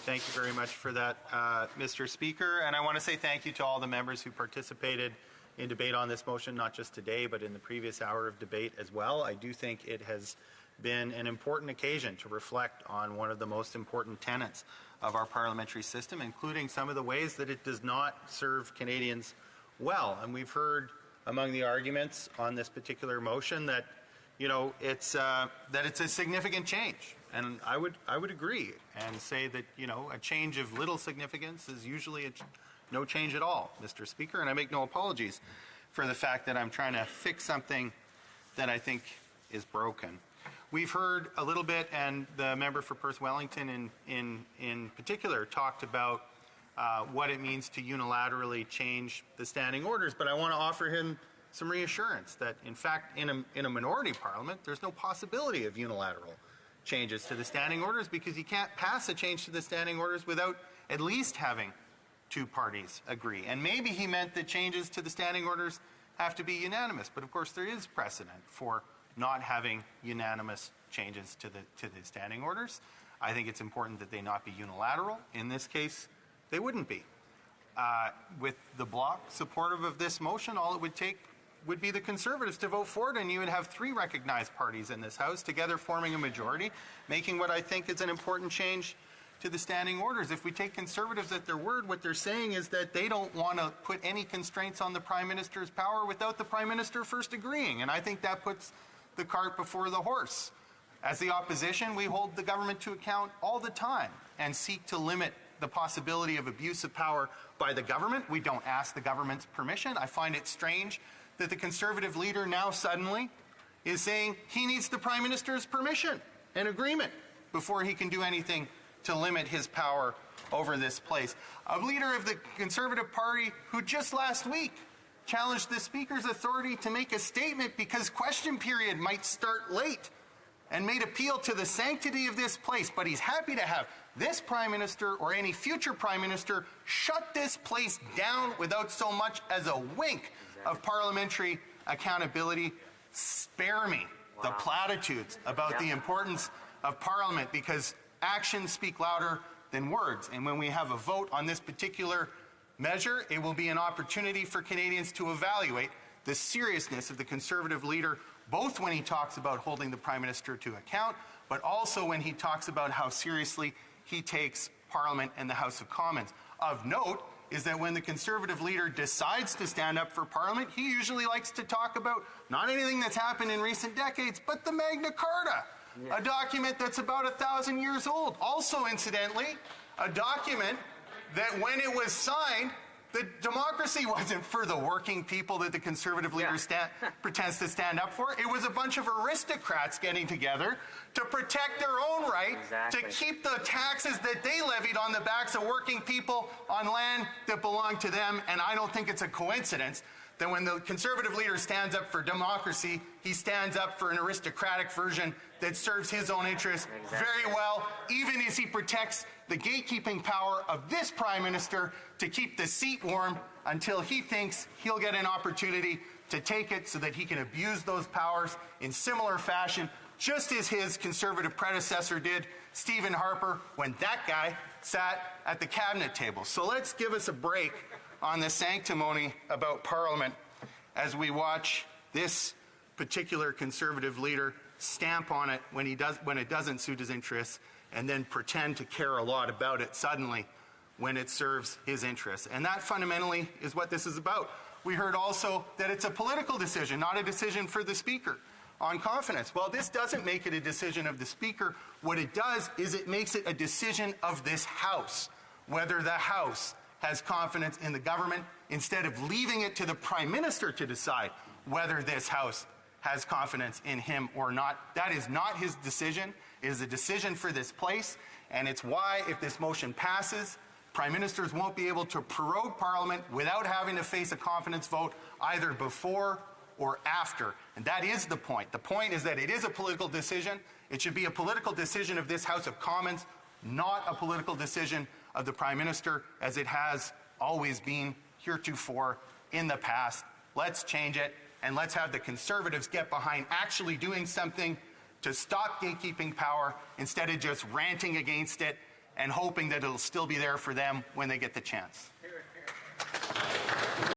Thank you very much for that, Mr. Speaker. And I want to say thank you to all the members who participated in debate on this motion, not just today, but in the previous hour of debate as well. I do think it has been an important occasion to reflect on one of the most important tenets of our parliamentary system, including some of the ways that it does not serve Canadians well. And we've heard among the arguments on this particular motion that, you know, it's a significant change. And I would agree and say that, you know, a change of little significance is usually no change at all, Mr. Speaker. And I make no apologies for the fact that I'm trying to fix something that I think is broken. We've heard a little bit, and the member for Perth Wellington in particular talked about what it means to unilaterally change the standing orders. But I want to offer him some reassurance that, in fact, in a minority parliament, there's no possibility of unilateral changes to the standing orders, because you can't pass a change to the standing orders without at least having two parties agree. And maybe he meant that changes to the standing orders have to be unanimous, but of course there is precedent for not having unanimous changes to the standing orders. I think it's important that they not be unilateral. In this case, they wouldn't be. With the Bloc supportive of this motion, all it would take would be the Conservatives to vote for it, and you would have three recognized parties in this House together forming a majority, making what I think is an important change to the standing orders. If we take Conservatives at their word, what they're saying is that they don't want to put any constraints on the Prime Minister's power without the Prime Minister first agreeing, and I think that puts the cart before the horse. As the opposition, we hold the government to account all the time and seek to limit the possibility of abuse of power by the government. We don't ask the government's permission. I find it strange that the Conservative leader now suddenly is saying he needs the Prime Minister's permission and agreement before he can do anything to limit his power over this place. A leader of the Conservative Party who just last week challenged the Speaker's authority to make a statement because question period might start late, and made appeal to the sanctity of this place, but he's happy to have this Prime Minister or any future Prime Minister shut this place down without so much as a wink of parliamentary accountability. Spare me the platitudes about the importance of Parliament, because actions speak louder than words. And when we have a vote on this particular measure, it will be an opportunity for Canadians to evaluate the seriousness of the Conservative leader, both when he talks about holding the Prime Minister to account, but also when he talks about how seriously he takes Parliament and the House of Commons. Of note is that when the Conservative leader decides to stand up for Parliament, he usually likes to talk about not anything that's happened in recent decades, but the Magna Carta, a document that's about 1,000 years old. Also, incidentally, a document that when it was signed, the democracy wasn't for the working people that the Conservative leader pretends to stand up for. It was a bunch of aristocrats getting together to protect their own right to keep the taxes that they levied on the backs of working people on land that belonged to them. And I don't think it's a coincidence that when the Conservative leader stands up for democracy, he stands up for an aristocratic version that serves his own interests very well, even as he protects the gatekeeping power of this Prime Minister to keep the seat warm until he thinks he'll get an opportunity to take it so that he can abuse those powers in similar fashion, just as his Conservative predecessor did, Stephen Harper, when that guy sat at the cabinet table. So let's give us a break on the sanctimony about Parliament as we watch this particular Conservative leader stamp on it when it doesn't suit his interests, and then pretend to care a lot about it suddenly when it serves his interests. And that fundamentally is what this is about. We heard also that it's a political decision, not a decision for the Speaker on confidence. Well, this doesn't make it a decision of the Speaker. What it does is it makes it a decision of this House, whether the House has confidence in the government, instead of leaving it to the Prime Minister to decide whether this House has confidence in him or not. That is not his decision. It is a decision for this place, and it's why, if this motion passes, Prime Ministers won't be able to prorogue Parliament without having to face a confidence vote either before or after. And that is the point. The point is that it is a political decision. It should be a political decision of this House of Commons, not a political decision of the Prime Minister, as it has always been heretofore in the past. Let's change it, and let's have the Conservatives get behind actually doing something to stop gatekeeping power instead of just ranting against it and hoping that it'll still be there for them when they get the chance.